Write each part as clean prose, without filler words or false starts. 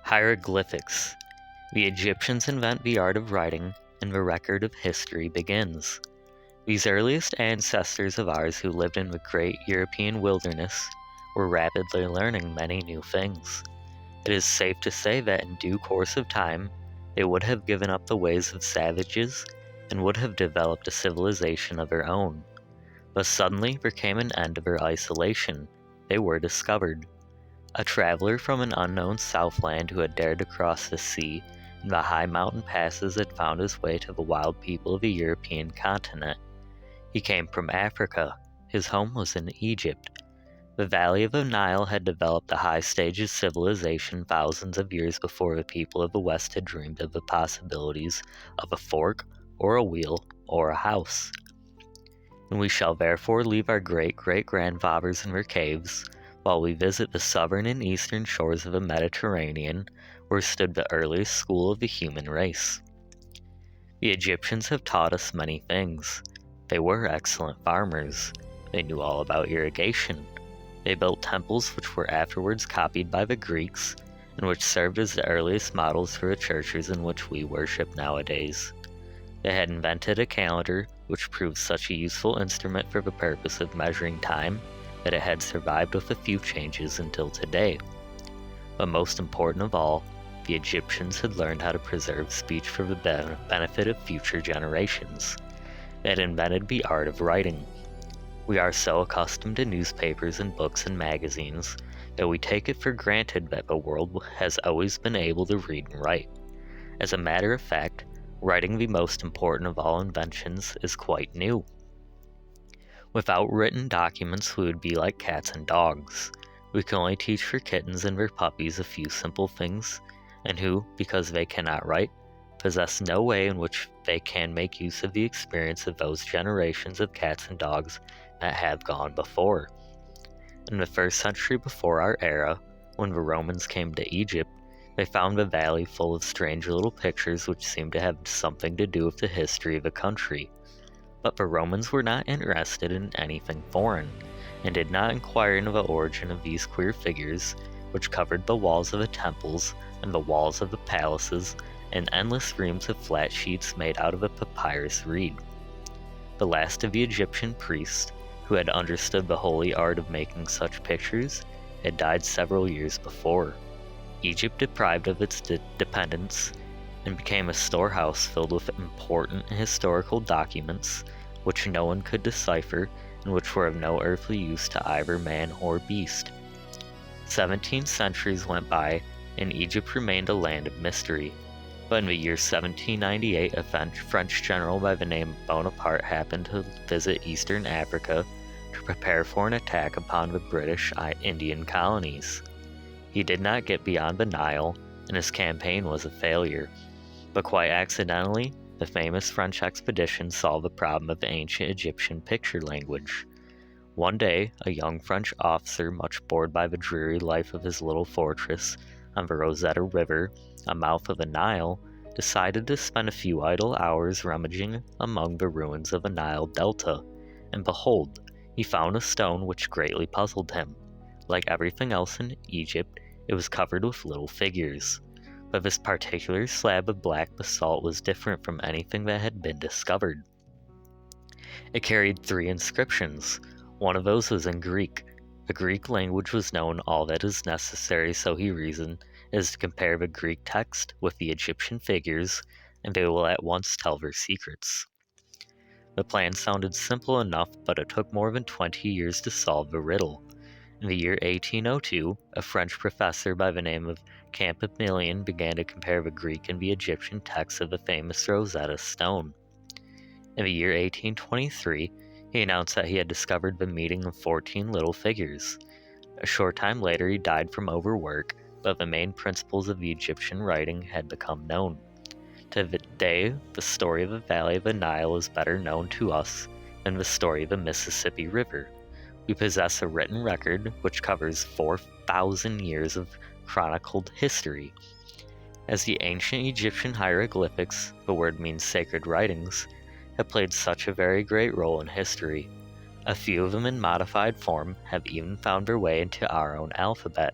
Hieroglyphics. The Egyptians invent the art of writing, and the record of history begins. These earliest ancestors of ours who lived in the great European wilderness were rapidly learning many new things. It is safe to say that in due course of time, they would have given up the ways of savages and would have developed a civilization of their own. But suddenly there came an end to their isolation. They were discovered. A traveler from an unknown southland who had dared to cross the sea and the high mountain passes had found his way to the wild people of the European continent. He came from Africa. His home was in Egypt. The valley of the Nile had developed a high stage of civilization thousands of years before the people of the West had dreamed of the possibilities of a fork, or a wheel, or a house. And we shall therefore leave our great-great-grandfathers in their caves, while we visit the southern and eastern shores of the Mediterranean, where stood the earliest school of the human race. The Egyptians have taught us many things. They were excellent farmers. They knew all about irrigation. They built temples which were afterwards copied by the Greeks, and which served as the earliest models for the churches in which we worship nowadays. They had invented a calendar, which proved such a useful instrument for the purpose of measuring time that it had survived with a few changes until today. But most important of all, the Egyptians had learned how to preserve speech for the benefit of future generations. They had invented the art of writing. We are so accustomed to newspapers and books and magazines that we take it for granted that the world has always been able to read and write. As a matter of fact, writing, the most important of all inventions, is quite new. Without written documents, we would be like cats and dogs. We can only teach for kittens and their puppies a few simple things, and who, because they cannot write, possess no way in which they can make use of the experience of those generations of cats and dogs that have gone before. In the 1st century before our era, when the Romans came to Egypt, they found the valley full of strange little pictures which seemed to have something to do with the history of the country. But the Romans were not interested in anything foreign, and did not inquire into the origin of these queer figures, which covered the walls of the temples and the walls of the palaces, and endless reams of flat sheets made out of a papyrus reed. The last of the Egyptian priests, who had understood the holy art of making such pictures, had died several years before. Egypt, deprived of its dependence, and became a storehouse filled with important historical documents, which no one could decipher, and which were of no earthly use to either man or beast. 17 centuries went by, and Egypt remained a land of mystery. But in the year 1798, a French general by the name of Bonaparte happened to visit eastern Africa to prepare for an attack upon the British Indian colonies. He did not get beyond the Nile, and his campaign was a failure. But quite accidentally, the famous French expedition solved the problem of the ancient Egyptian picture language. One day, a young French officer, much bored by the dreary life of his little fortress on the Rosetta River, a mouth of the Nile, decided to spend a few idle hours rummaging among the ruins of a Nile delta, and behold, he found a stone which greatly puzzled him. Like everything else in Egypt, it was covered with little figures. But this particular slab of black basalt was different from anything that had been discovered. It carried 3 inscriptions. One of those was in Greek. The Greek language was known. All that is necessary, so he reasoned, is to compare the Greek text with the Egyptian figures, and they will at once tell their secrets. The plan sounded simple enough, but it took more than 20 years to solve the riddle. In the year 1802, a French professor by the name of Campbell began to compare the Greek and the Egyptian texts of the famous Rosetta Stone. In the year 1823, he announced that he had discovered the meaning of 14 little figures. A short time later, he died from overwork, but the main principles of the Egyptian writing had become known. Today, the story of the valley of the Nile is better known to us than the story of the Mississippi River. We possess a written record which covers 4,000 years of chronicled history. As the ancient Egyptian hieroglyphics, the word means sacred writings, have played such a very great role in history. A few of them in modified form have even found their way into our own alphabet.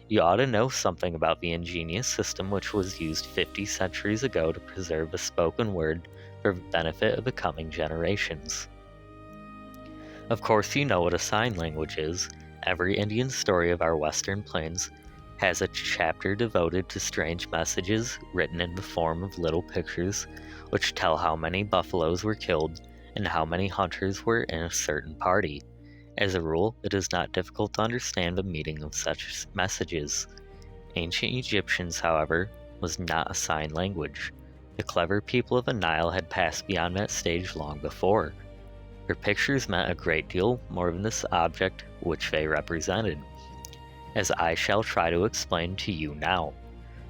You ought to know something about the ingenious system which was used 50 centuries ago to preserve the spoken word for the benefit of the coming generations. Of course, you know what a sign language is. Every Indian story of our western plains has a chapter devoted to strange messages written in the form of little pictures which tell how many buffaloes were killed and how many hunters were in a certain party. As a rule, it is not difficult to understand the meaning of such messages. Ancient Egyptians, however, was not a sign language. The clever people of the Nile had passed beyond that stage long before. Their pictures meant a great deal more than this object which they represented, as I shall try to explain to you now.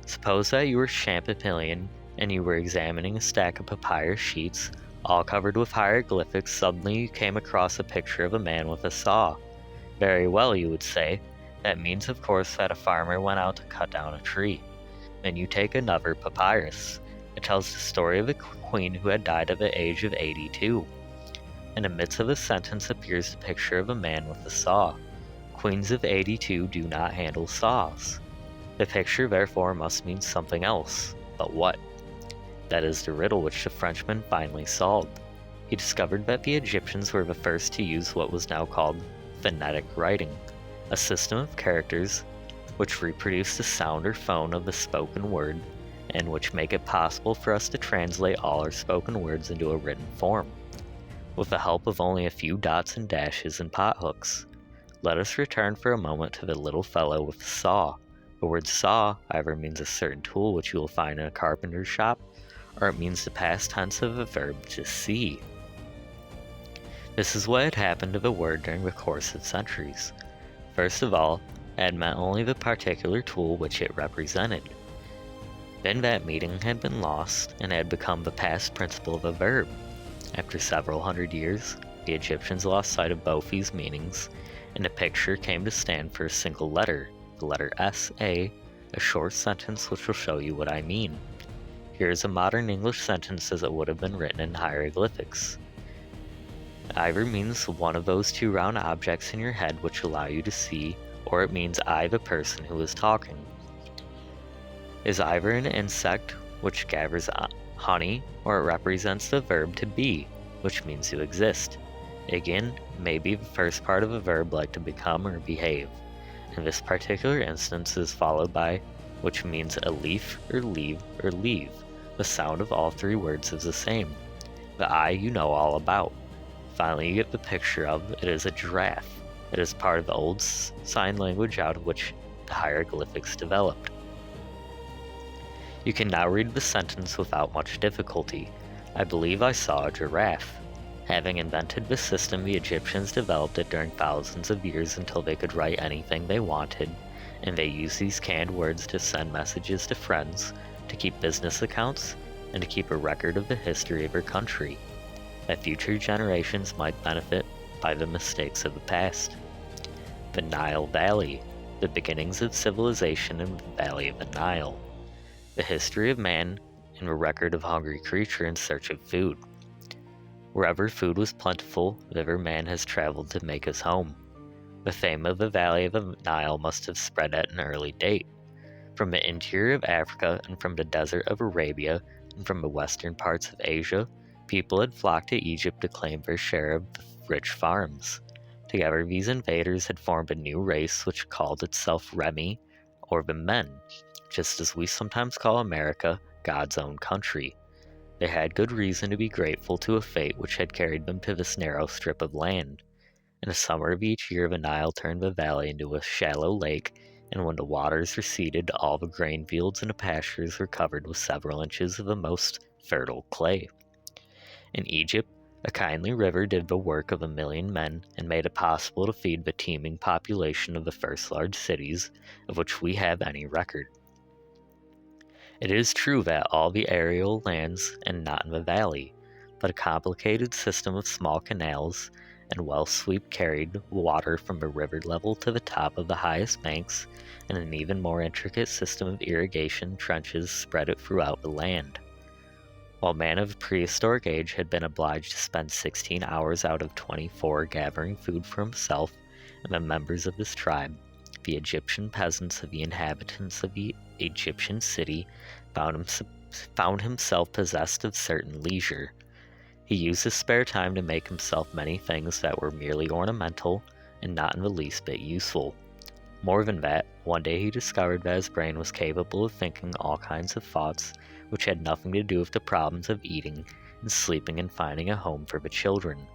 Suppose that you were Champollion and you were examining a stack of papyrus sheets, all covered with hieroglyphics. Suddenly you came across a picture of a man with a saw. Very well, you would say. That means, of course, that a farmer went out to cut down a tree. Then you take another papyrus. It tells the story of a queen who had died at the age of 82. In the midst of the sentence appears the picture of a man with a saw. Queens of 82 do not handle saws. The picture therefore must mean something else. But what? That is the riddle which the Frenchman finally solved. He discovered that the Egyptians were the first to use what was now called phonetic writing, a system of characters which reproduce the sound or phone of the spoken word and which make it possible for us to translate all our spoken words into a written form, with the help of only a few dots and dashes and pothooks. Let us return for a moment to the little fellow with the saw. The word saw either means a certain tool which you will find in a carpenter's shop, or it means the past tense of a verb to see. This is what had happened to the word during the course of centuries. First of all, it had meant only the particular tool which it represented. Then that meaning had been lost and had become the past participle of a verb. After several hundred years, the Egyptians lost sight of both these meanings, and the picture came to stand for a single letter, the letter S-A, a short sentence which will show you what I mean. Here is a modern English sentence as it would have been written in hieroglyphics. It either means one of those two round objects in your head which allow you to see, or it means I, the person who is talking. It is either an insect which gathers honey, or it represents the verb to be, which means to exist. Again, maybe the first part of a verb like to become or behave. In this particular instance is followed by which means a leaf or leave or leave. The sound of all three words is the same. The I you know all about. Finally, you get the picture of it is a giraffe. It is part of the old sign language out of which the hieroglyphics developed. You can now read the sentence without much difficulty. I believe I saw a giraffe. Having invented this system, the Egyptians developed it during thousands of years until they could write anything they wanted, and they used these canned words to send messages to friends, to keep business accounts, and to keep a record of the history of their country, that future generations might benefit by the mistakes of the past. The Nile Valley, the beginnings of civilization in the valley of the Nile. The history of man and a record of hungry creature in search of food. Wherever food was plentiful, thither man has traveled to make his home. The fame of the valley of the Nile must have spread at an early date. From the interior of Africa and from the desert of Arabia and from the western parts of Asia, people had flocked to Egypt to claim their share of the rich farms. Together these invaders had formed a new race which called itself Remi, or the Men, just as we sometimes call America God's own country. They had good reason to be grateful to a fate which had carried them to this narrow strip of land. In the summer of each year, the Nile turned the valley into a shallow lake, and when the waters receded, all the grain fields and the pastures were covered with several inches of the most fertile clay. In Egypt, a kindly river did the work of 1,000,000 men and made it possible to feed the teeming population of the first large cities of which we have any record. It is true that all the aerial lands and not in the valley, but a complicated system of small canals and well sweep carried water from the river level to the top of the highest banks, and an even more intricate system of irrigation trenches spread it throughout the land. While man of prehistoric age had been obliged to spend 16 hours out of 24 gathering food for himself and the members of his tribe, the Egyptian peasants of the inhabitants of the Egyptian city found himself possessed of certain leisure. He used his spare time to make himself many things that were merely ornamental and not in the least bit useful. More than that, one day he discovered that his brain was capable of thinking all kinds of thoughts which had nothing to do with the problems of eating and sleeping and finding a home for the children.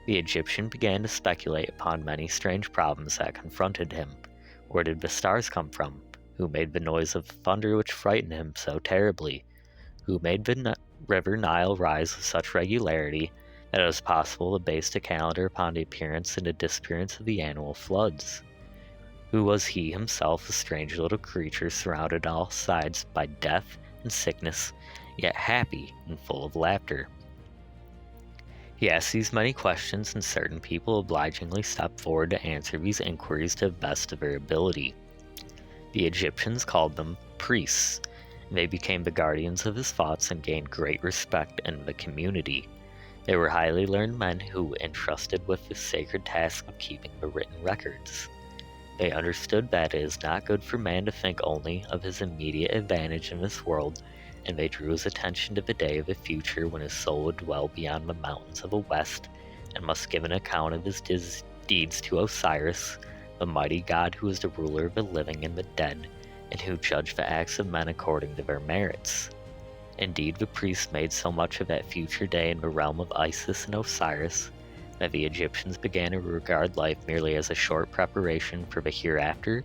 The Egyptian began to speculate upon many strange problems that confronted him. Where did the stars come from? Who made the noise of thunder which frightened him so terribly? Who made the river Nile rise with such regularity that it was possible to base the calendar upon the appearance and the disappearance of the annual floods? Who was he himself, a strange little creature surrounded on all sides by death and sickness, yet happy and full of laughter? He asked these many questions, and certain people obligingly stepped forward to answer these inquiries to the best of their ability. The Egyptians called them priests, and they became the guardians of his thoughts and gained great respect in the community. They were highly learned men who entrusted with the sacred task of keeping the written records. They understood that it is not good for man to think only of his immediate advantage in this world, and they drew his attention to the day of the future when his soul would dwell beyond the mountains of the west, and must give an account of his deeds to Osiris, the mighty god who is the ruler of the living and the dead, and who judged the acts of men according to their merits. Indeed, the priests made so much of that future day in the realm of Isis and Osiris, that the Egyptians began to regard life merely as a short preparation for the hereafter,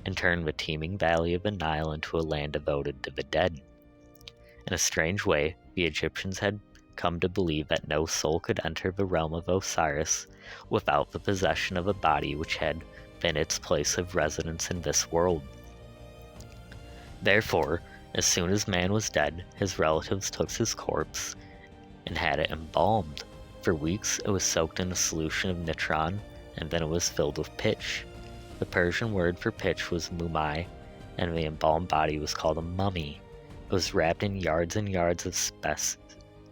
and turned the teeming valley of the Nile into a land devoted to the dead. In a strange way, the Egyptians had come to believe that no soul could enter the realm of Osiris without the possession of a body which had been its place of residence in this world. Therefore, as soon as man was dead, his relatives took his corpse and had it embalmed. For weeks it was soaked in a solution of nitron, and then it was filled with pitch. The Persian word for pitch was mumai, and the embalmed body was called a mummy. It was wrapped in yards and yards of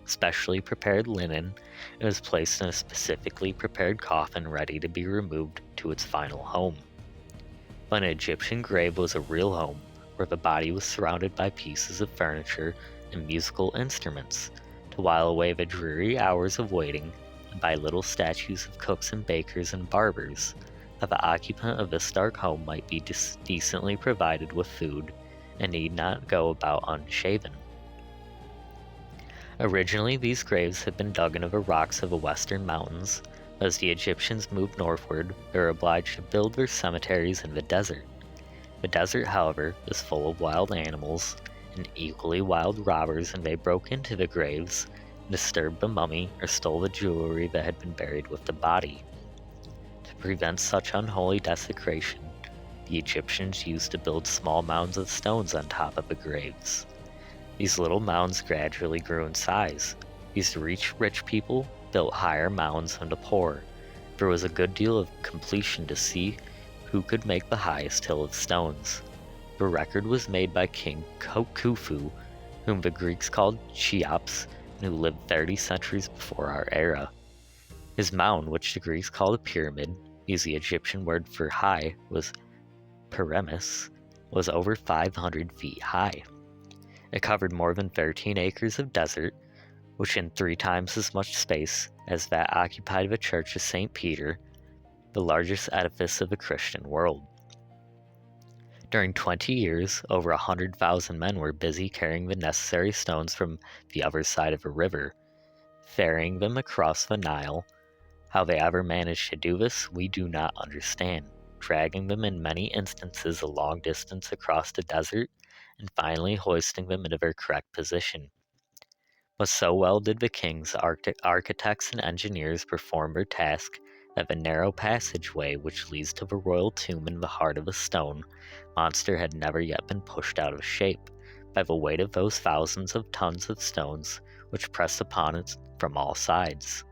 specially prepared linen. It was placed in a specifically prepared coffin ready to be removed to its final home. But an Egyptian grave was a real home, where the body was surrounded by pieces of furniture and musical instruments, to while away the dreary hours of waiting, and by little statues of cooks and bakers and barbers, that the occupant of this dark home might be decently provided with food, and need not go about unshaven. Originally, these graves had been dug into the rocks of the western mountains. As the Egyptians moved northward, they were obliged to build their cemeteries in the desert. The desert, however, is full of wild animals and equally wild robbers, and they broke into the graves, disturbed the mummy, or stole the jewelry that had been buried with the body. To prevent such unholy desecration, the Egyptians used to build small mounds of stones on top of the graves. These little mounds gradually grew in size. These rich people built higher mounds than the poor. There was a good deal of competition to see who could make the highest hill of stones. The record was made by King Khufu, whom the Greeks called Cheops, and who lived 30 centuries before our era. His mound, which the Greeks called a pyramid, because the Egyptian word for high was pyramis, was over 500 feet high. It covered more than 13 acres of desert, which in 3 times as much space as that occupied the Church of St. Peter, the largest edifice of the Christian world. During 20 years, over 100,000 men were busy carrying the necessary stones from the other side of the river, ferrying them across the Nile. How they ever managed to do this, we do not understand, dragging them in many instances a long distance across the desert, and finally hoisting them into their correct position. But so well did the king's architects and engineers perform their task that the narrow passageway which leads to the royal tomb in the heart of a stone monster had never yet been pushed out of shape by the weight of those thousands of tons of stones which pressed upon it from all sides.